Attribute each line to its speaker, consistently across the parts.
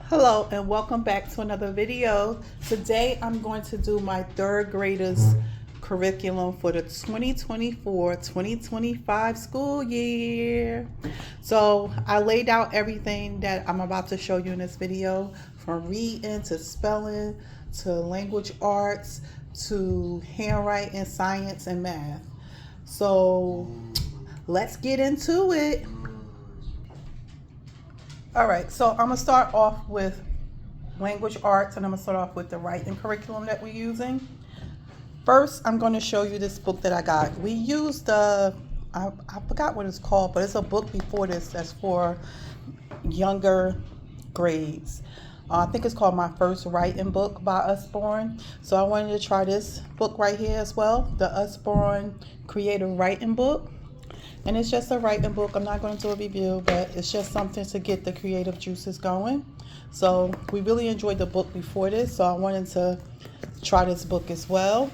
Speaker 1: Hello and welcome back to another video. Today I'm going to do my third graders curriculum for the 2024-2025 school year. So I laid out everything that I'm about to show you in this video, from reading to spelling to language arts to handwriting, science, and math. So let's get into it. All right, so I'm gonna start off with language arts, and I'm gonna start off with the writing curriculum that we're using. First, I'm gonna show you this book that I got. We used I forgot what it's called, but it's a book before this that's for younger grades. I think it's called My First Writing Book by Usborne. So I wanted to try this book right here as well, the Usborne Creative Writing Book. And it's just a writing book. I'm not going to do a review, but it's just something to get the creative juices going. So we really enjoyed the book before this, so I wanted to try this book as well.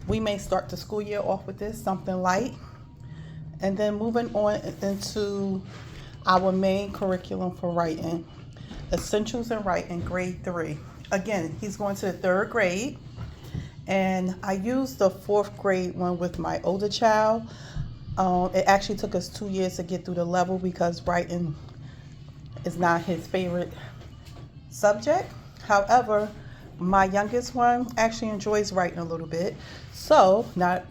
Speaker 1: We may start the school year off with this, something light. And then moving on into our main curriculum for writing, Essentials in Writing, grade 3. Again, he's going to the third grade. And I used the fourth grade one with my older child. It actually took us 2 years to get through the level because writing is not his favorite subject. However, my youngest one actually enjoys writing a little bit. So, not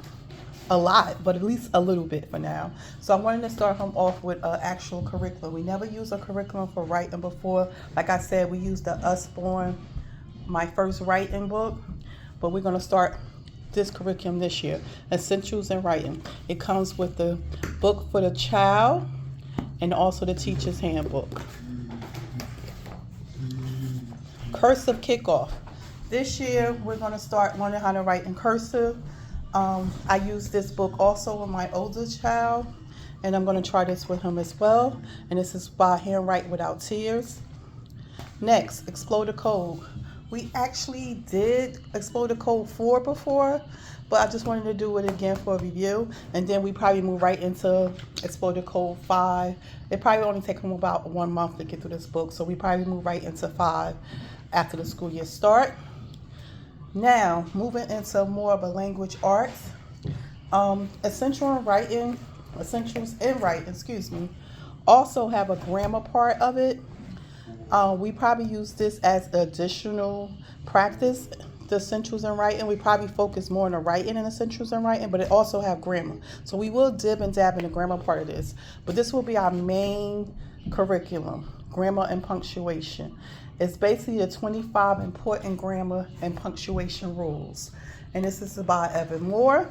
Speaker 1: a lot, but at least a little bit for now. So I wanted to start him off with an actual curriculum. We never used a curriculum for writing before. Like I said, we used the Usborne My First Writing Book, but we're going to start this curriculum this year, Essentials in Writing. It comes with the book for the child and also the teacher's handbook. Cursive Kickoff. This year we're going to start learning how to write in cursive. I use this book also with my older child, and I'm going to try this with him as well. And this is by Handwrite Without Tears. Next, Explode the Code. We actually did Explode the Code 4 before, but I just wanted to do it again for a review. And then we probably move right into Explode the Code 5. It probably only take him about 1 month to get through this book, so we probably move right into 5 after the school year start. Now, moving into more of a language arts. Essentials in Writing, also have a grammar part of it. We probably use this as the additional practice, the Essentials in Writing. We probably focus more on the writing and Essentials in Writing, but it also have grammar. So we will dib and dab in the grammar part of this. But this will be our main curriculum, grammar and punctuation. It's basically the 25 important grammar and punctuation rules. And this is by Evan Moore.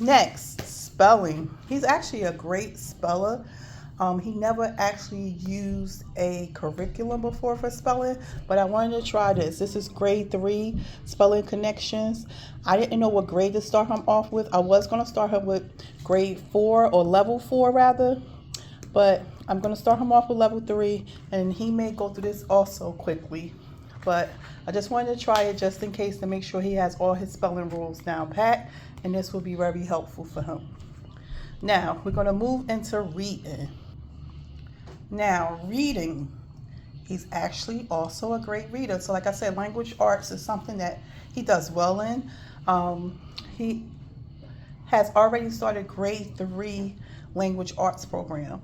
Speaker 1: Next, spelling. He's actually a great speller. He never actually used a curriculum before for spelling, but I wanted to try this. This is grade 3, spelling connections. I didn't know what grade to start him off with. I was going to start him with grade 4 or level 4 rather, but I'm going to start him off with level 3, and he may go through this also quickly. But I just wanted to try it just in case to make sure he has all his spelling rules down pat, and this will be very helpful for him. Now, we're going to move into reading. Now, reading, he's actually also a great reader. So like I said, language arts is something that he does well in. He has already started grade 3 language arts program.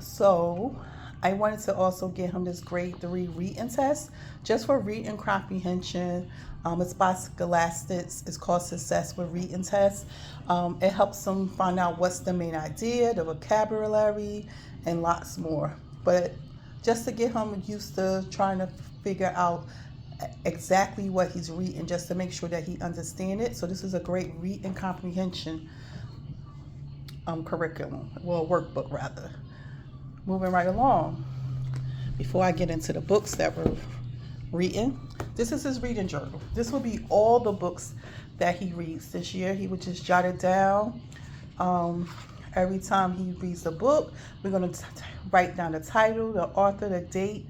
Speaker 1: So I wanted to also get him this grade 3 reading test just for reading comprehension. It's by Scholastics. It's called Success with Reading Test. It helps him find out what's the main idea, the vocabulary, and lots more. But just to get him used to trying to figure out exactly what he's reading, just to make sure that he understands it. So this is a great reading comprehension curriculum, well, workbook rather. Moving right along. Before I get into the books that we're reading, this is his reading journal. This will be all the books that he reads this year. He would just jot it down. Every time he reads a book, we're going to write down the title, the author, the date,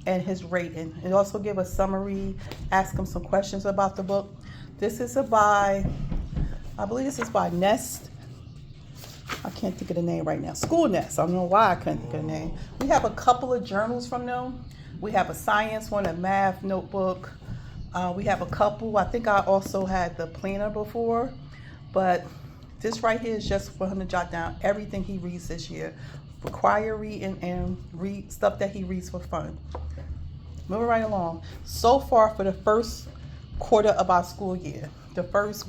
Speaker 1: and his rating. And also give a summary, ask him some questions about the book. This is I believe this is by Nest. I can't think of the name right now. School Nest. I don't know why I couldn't think of the name. We have a couple of journals from them. We have a science one, a math notebook. We have a couple. I think I also had the planner before, but this right here is just for him to jot down everything he reads this year. Require reading and read stuff that he reads for fun. Moving right along. So far for the first quarter of our school year, the first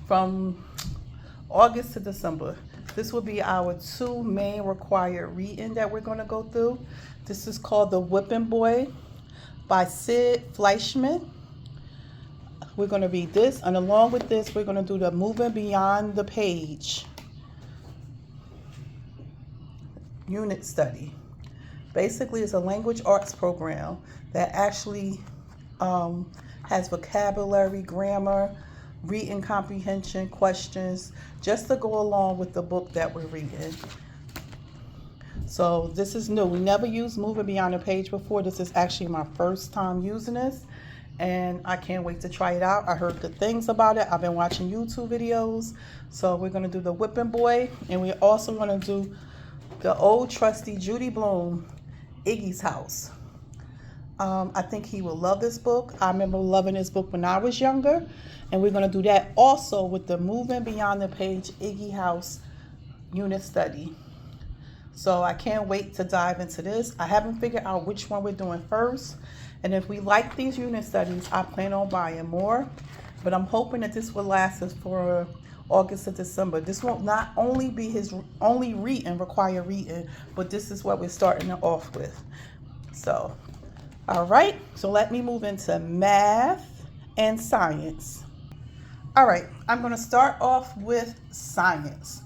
Speaker 1: from August to December, this will be our 2 main required reading that we're going to go through. This is called The Whipping Boy by Sid Fleischman. We're going to read this, and along with this, we're going to do the Moving Beyond the Page unit study. Basically, it's a language arts program that actually has vocabulary, grammar, reading comprehension questions, just to go along with the book that we're reading. So this is new. We never used Moving Beyond the Page before. This is actually my first time using this, and I can't wait to try it out. I heard good things about it. I've been watching YouTube videos. So we're going to do The Whipping Boy, and we're also going to do the old trusty Judy Blume, Iggy's House. I think he will love this book. I remember loving this book when I was younger, and we're going to do that also with the Moving Beyond the Page Iggy House unit study. So I can't wait to dive into this. I haven't figured out which one we're doing first, and if we like these unit studies, I plan on buying more, but I'm hoping that this will last us for August to December. This won't not only be his only required reading, but this is what we're starting off with. So, all right, so let me move into math and science. All right, I'm going to start off with science.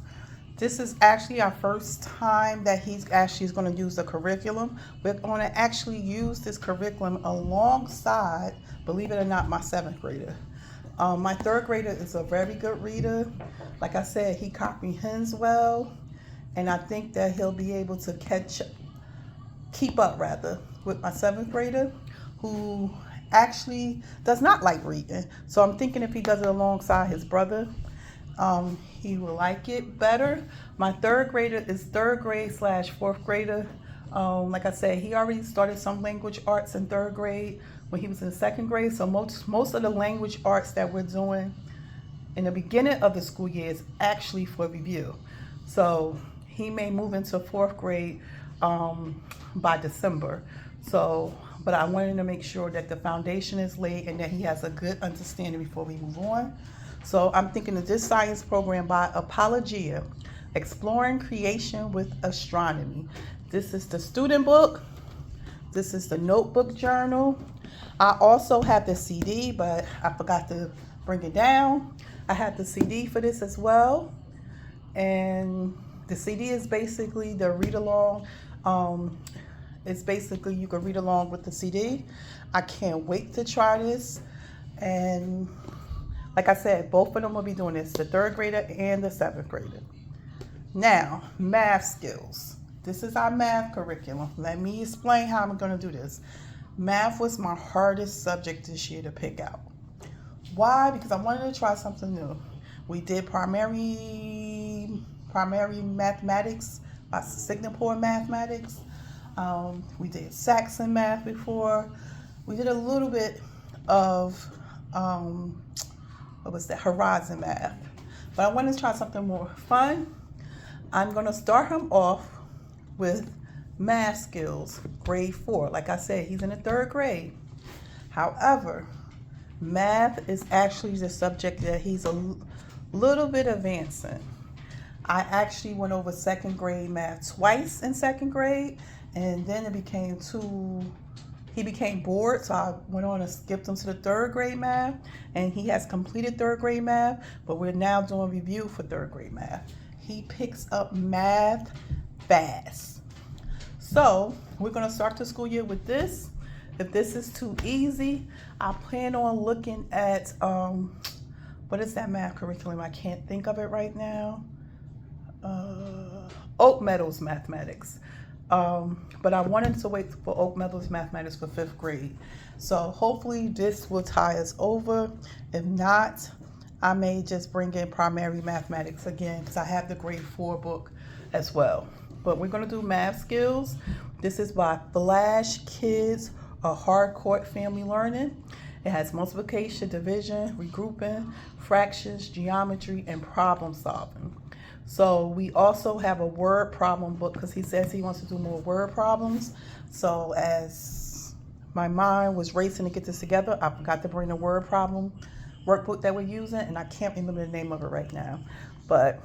Speaker 1: This is actually our first time that he's actually going to use the curriculum. We're going to actually use this curriculum alongside, believe it or not, my 7th grader. My 3rd grader is a very good reader. Like I said, he comprehends well, and I think that he'll be able to keep up with my 7th grader, who actually does not like reading. So I'm thinking if he does it alongside his brother, he will like it better. My 3rd grader is 3rd grade / 4th grader. Like I said, he already started some language arts in 3rd grade when he was in 2nd grade. So most of the language arts that we're doing in the beginning of the school year is actually for review. So he may move into 4th grade by December. So, but I wanted to make sure that the foundation is laid and that he has a good understanding before we move on. So I'm thinking of this science program by Apologia, Exploring Creation with Astronomy. This is the student book. This is the notebook journal. I also have the CD, but I forgot to bring it down. I have the CD for this as well. And the CD is basically the read along. It's basically you can read along with the CD. I can't wait to try this. And like I said, both of them will be doing this, the 3rd grader and the 7th grader. Now, math skills. This is our math curriculum. Let me explain how I'm going to do this. Math was my hardest subject this year to pick out. Why? Because I wanted to try something new. We did primary mathematics by Singapore mathematics. We did Saxon math before. We did a little bit of Horizon math. But I wanted to try something more fun. I'm going to start him off with math skills, grade 4. Like I said, he's in the 3rd grade. However, math is actually the subject that he's a little bit advancing. I actually went over 2nd grade math twice in 2nd grade, and then he became bored, so I went on and skipped him to the 3rd grade math, and he has completed 3rd grade math, but we're now doing review for 3rd grade math. He picks up math fast. So we're going to start the school year with this. If this is too easy, I plan on looking at, what is that math curriculum? I can't think of it right now. Oak Meadows Mathematics. But I wanted to wait for Oak Meadows Mathematics for 5th grade. So hopefully this will tie us over. If not, I may just bring in primary mathematics again because I have the grade 4 book as well. But we're going to do math skills. This is by Flash Kids, a Hardcore Family Learning. It has multiplication, division, regrouping, fractions, geometry, and problem solving. So we also have a word problem book because he says he wants to do more word problems. So as my mind was racing to get this together, I forgot to bring the word problem workbook that we're using, and I can't remember the name of it right now. But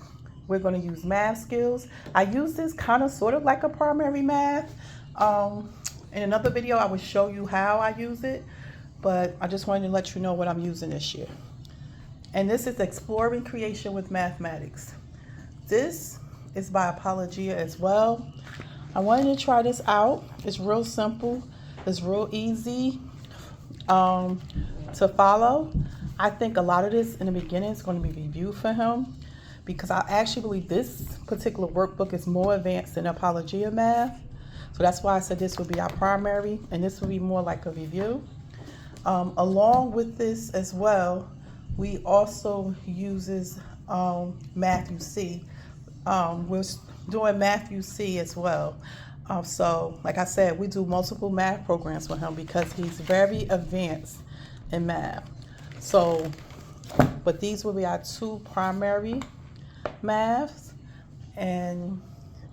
Speaker 1: we're going to use math skills. I use this kind of sort of like a primary math. In another video, I will show you how I use it, but I just wanted to let you know what I'm using this year. And this is Exploring Creation with Mathematics. This is by Apologia as well. I wanted to try this out. It's real simple. It's real easy to follow. I think a lot of this in the beginning is going to be review for him because I actually believe this particular workbook is more advanced than Apologia Math. So that's why I said this would be our primary and this would be more like a review. Along with this as well, we also uses Math UC. We're doing Math UC as well. So like I said, we do multiple math programs with him because he's very advanced in math. So, but these will be our 2 primary maths. And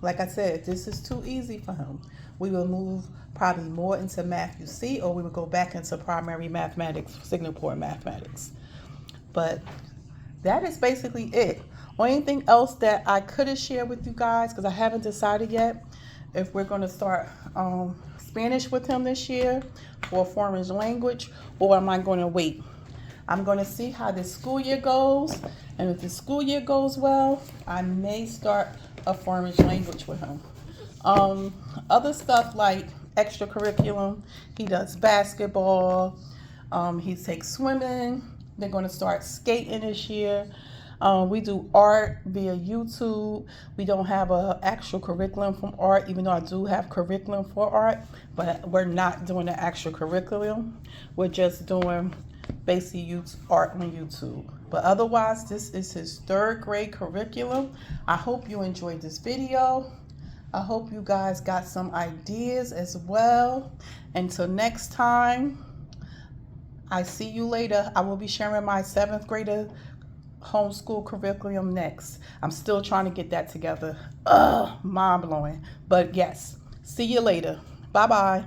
Speaker 1: like I said, this is too easy for him. We will move probably more into Math UC, or we will go back into primary mathematics, signal point mathematics. But that is basically it. Or anything else that I could have shared with you guys, because I haven't decided yet if we're going to start Spanish with him this year for a foreign language, or am I going to wait? I'm going to see how this school year goes, and if the school year goes well, I may start a foreign language with him. Other stuff like extracurriculum, he does basketball, he takes swimming. They're going to start skating this year. We do art via YouTube. We don't have an actual curriculum from art, even though I do have curriculum for art, but we're not doing the actual curriculum. We're just doing basic art on YouTube. But otherwise, this is his 3rd grade curriculum. I hope you enjoyed this video. I hope you guys got some ideas as well. Until next time, I see you later. I will be sharing my 7th grader homeschool curriculum next. I'm still trying to get that together. Mind blowing. But yes, see you later. Bye-bye.